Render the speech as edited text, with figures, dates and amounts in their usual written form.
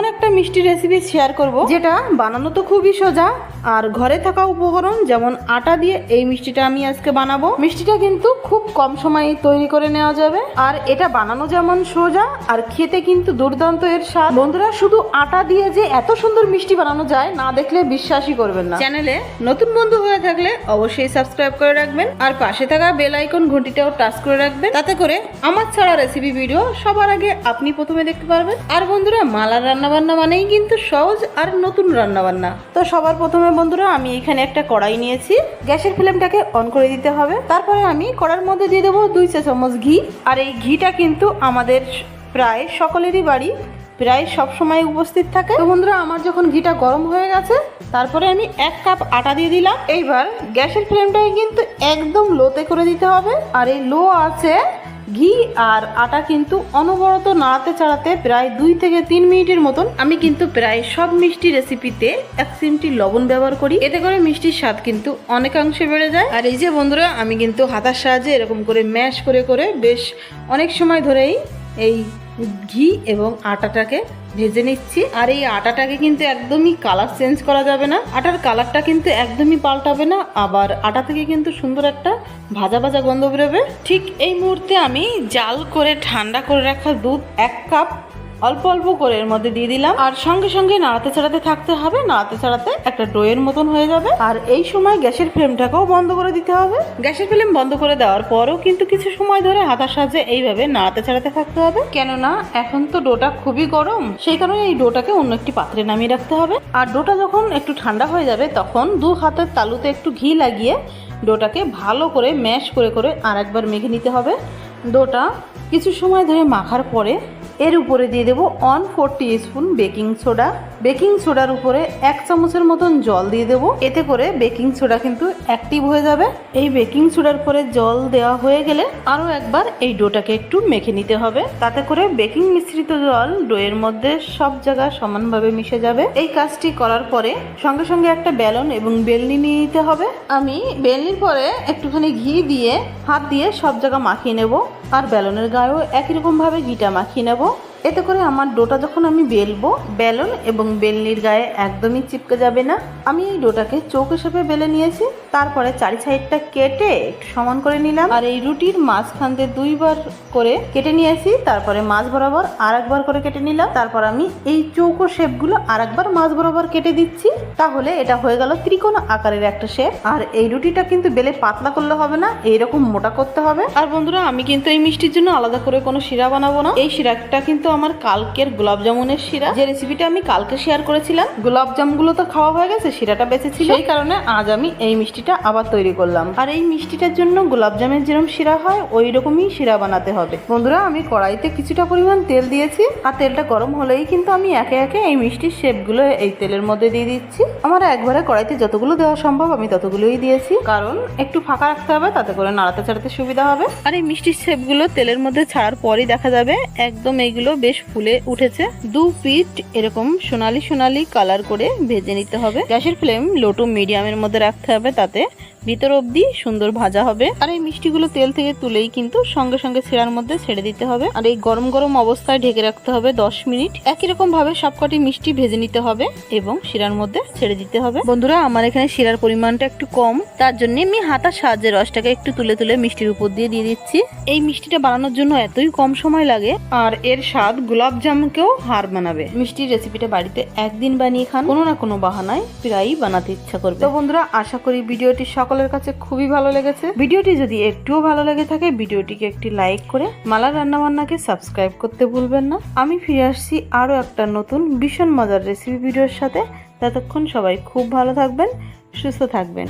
এমন একটা মিষ্টি রেসিপি শেয়ার করব যেটা বানানো তো খুবই সোজা, আর ঘরে থাকা উপকরণ যেমন আটা দিয়ে এই মিষ্টিটা আমি আজকে বানাবো। মিষ্টিটা কিন্তু খুব কম সময়ে তৈরি করে নেওয়া যাবে, আর এটা বানানো যেমন সোজা আর খেতে কিন্তু দুর্দান্ত এর স্বাদ। বন্ধুরা, শুধু আটা দিয়ে যে এত সুন্দর মিষ্টি বানানো যায় না দেখলে বিশ্বাসই করবেন না। চ্যানেলে নতুন বন্ধু হয়ে থাকলে অবশ্যই সাবস্ক্রাইব করে রাখবেন, আর পাশে থাকা বেল আইকন ঘন্টিটাও টাচ করে রাখবেন, তাতে করে আমার ছাড়া রেসিপি ভিডিও সবার আগে আপনি প্রথমে দেখতে পারবেন। আর বন্ধুরা, মালার রান্নাবান্না মানেই কিন্তু সহজ আর নতুন রান্নাবান্না। তো সবার প্রথমে বন্ধুরা আমি এখানে একটা কড়াই নিয়েছি, গ্যাসের ফ্লেমটাকে অন করে দিতে হবে। তারপরে আমি কড়ার মধ্যে দিয়ে দেবো 2 চা চামচ ঘি। আর এই ঘিটা কিন্তু আমাদের প্রায় সকলেরই বাড়ি প্রায় সব সময় উপস্থিত থাকে। তো বন্ধুরা, আমার যখন ঘিটা গরম হয়ে গেছে তারপরে আমি 1 কাপ আটা দিয়ে দিলাম। এইবার গ্যাসের ফ্লেমটাকে কিন্তু একদম লোতে করে দিতে হবে, আর এই লো আছে ঘি আর আটা কিন্তু অনবরত নাড়াতে চাড়াতে প্রায় 2 থেকে 3 মিনিটের মতন। আমি কিন্তু প্রায় সব মিষ্টি রেসিপিতে 1 চিমটি লবণ ব্যবহার করি, এতে করে মিষ্টির স্বাদ কিন্তু অনেকাংশে বেড়ে যায়। আর এই যে বন্ধুরা, আমি কিন্তু হাতার সাহায্যে এরকম করে ম্যাশ করে করে বেশ অনেক সময় ধরেই এই ঘি এবং আটাটাকে ভেজে নিচ্ছি। আর এই আটাটাকে কিন্তু একদমই কালার চেঞ্জ করা যাবে না, আটার কালারটা কিন্তু একদমই পাল্টাবে না, আবার আটা থেকে কিন্তু সুন্দর একটা ভাজা ভাজা গন্ধ বেরোবে। ঠিক এই মুহূর্তে আমি জাল করে ঠান্ডা করে রাখা দুধ 1 কাপ অল্প অল্প করে এর মধ্যে দিয়ে দিলাম, আর সঙ্গে সঙ্গে নাড়াতে চাড়াতে থাকতে হবে, নাড়াতে চাড়াতে একটা ডোয়ের মতন হয়ে যাবে। আর এই সময় গ্যাসের ফ্লেমটাকেও বন্ধ করে দিতে হবে। গ্যাসের ফ্লেম বন্ধ করে দেওয়ার পরও কিন্তু কিছু সময় ধরে হাতার সাহায্যে এইভাবে নাড়াতে চাড়াতে থাকতে হবে, কেননা এখন তো ডোটা খুবই গরম, সেই কারণে এই ডোটাকে অন্য একটি পাত্রে নামিয়ে রাখতে হবে। আর ডোটা যখন একটু ঠান্ডা হয়ে যাবে তখন 2 হাতের তালুতে একটু ঘি লাগিয়ে ডোটাকে ভালো করে ম্যাশ করে করে আরেকবার মেখে নিতে হবে। ডোটা কিছু সময় ধরে মাখার পরে এর উপরে দিয়ে দেবো 1/4 টিস্পুন বেকিং সোডা। বেকিং সোডার উপরে 1 চামচের মতন জল দিয়ে দেবো, এতে করে বেকিং সোডা কিন্তু অ্যাক্টিভ হয়ে যাবে। এই বেকিং সোডার পরে জল দেওয়া হয়ে গেলে আরও একবার এই ডোটাকে একটু মেখে নিতে হবে, তাতে করে বেকিং মিশ্রিত জল ডোয়ের মধ্যে সব জায়গায় সমানভাবে মিশে যাবে। এই কাজটি করার পরে সঙ্গে সঙ্গে একটা বেলন এবং বেলনি নিয়ে নিতে হবে। আমি বেলনির পরে একটুখানি ঘি দিয়ে হাত দিয়ে সব জায়গা মাখিয়ে নেব, আর বেলনের গায়েও একই রকমভাবে ঘিটা মাখিয়ে নেব। এতে করে আমার ডোটা যখন আমি বেলবো, বেলন এবং বেলনির গায়ে একদমই চিপকে যাবে না। আমি এই ডোটাকে চৌকো শেপে বেলে নিয়েছি, তারপরে চারি সাইডটা কেটে একটু সমান করে নিলাম। আর এই রুটির মাঝখান দিয়ে 2 বার করে কেটে নিয়েছি, তারপরে মাঝ বরাবর আর একবার করে কেটে নিলাম। তারপর আমি এই চৌকো শেপগুলো আর একবার মাঝ বরাবর কেটে দিচ্ছি, তাহলে এটা হয়ে গেল ত্রিকোণ আকারের একটা শেপ। আর এই রুটিটা কিন্তু বেলে পাতলা করলে হবে না, এইরকম মোটা করতে হবে। আর বন্ধুরা, আমি কিন্তু এই মিষ্টির জন্য আলাদা করে কোনো শিরা বানাবো না। এই শিরাটা কিন্তু আমার কালকের গোলাপ জামুনের শিরা, যে রেসিপিটা আমি কালকে শেয়ার করেছিলাম। গোলাপ জামগুলো তো খাওয়া হয়ে গেছে, শিরাটা বেঁচে ছিল, সেই কারণে আজ আমি এই মিষ্টিটা আবার তৈরি করলাম। আর এই মিষ্টিটার জন্য গোলাপ জামের যেরকম শিরা হয় ওই রকমই শিরা বানাতে হবে। বন্ধুরা, আমি কড়াইতে কিছুটা পরিমাণ তেল দিয়েছি, আর তেলটা গরম হলেই কিন্তু আমি একে একে এই মিষ্টির শেপগুলো এই তেলের মধ্যে দিয়ে দিচ্ছি। আমার একবারে কড়াইতে যতগুলো দেওয়া সম্ভব আমি ততগুলোই দিয়েছি, কারণ একটু ফাঁকা রাখতে হবে, তাতে করে নাড়াতে চাড়াতে সুবিধা হবে। আর এই মিষ্টির শেপগুলো তেলের মধ্যে ছাড়ার পরই দেখা যাবে একদম এইগুলো বেশ ফুলে উঠেছে। 2 পিঠ এরকম সোনালি সোনালি কালার করে ভেজে নিতে হবে। গ্যাসের ফ্লেম লো টু মিডিয়ামের মধ্যে রাখতে হবে, তাতে ভিতর অবধি সুন্দর ভাজা হবে। আর এই মিষ্টিগুলো তেল থেকে তুলেই কিন্তু সঙ্গে সঙ্গে শিরার মধ্যে ছেড়ে দিতে হবে, আর এই গরম গরম অবস্থায় ঢেকে রাখতে হবে 10 মিনিট। একই রকম ভাবে সবকটি মিষ্টি ভেজে নিতে হবে এবং শিরার মধ্যে ছেড়ে দিতে হবে। বন্ধুরা, আমার এখানে শিরার পরিমাণটা একটু কম, তার জন্য আমি হাতার সাহায্যে রসটাকে একটু তুলে তুলে মিষ্টির উপর দিয়ে দিচ্ছি। এই মিষ্টিটা বানানোর জন্য এতই কম সময় লাগে, আর এর স্বাদ গোলাপ জামকেও হার মানাবে। মিষ্টির রেসিপিটা বাড়িতে একদিন বানিয়ে খান, কোনো না কোনো বাহানায় প্রায়ই বানাতে ইচ্ছা করবে। তো বন্ধুরা, আশা করি ভিডিওটি সকলের কাছে খুবই ভালো লেগেছে। ভিডিওটি যদি একটুও ভালো লেগে থাকে ভিডিওটিকে একটি লাইক করে মালার রান্নাবান্নাকে সাবস্ক্রাইব করতে ভুলবেন না। আমি ফিরে আসছি আরও একটা নতুন ভীষণ মজার রেসিপি ভিডিওর সাথে। ততক্ষণ সবাই খুব ভালো থাকবেন, সুস্থ থাকবেন।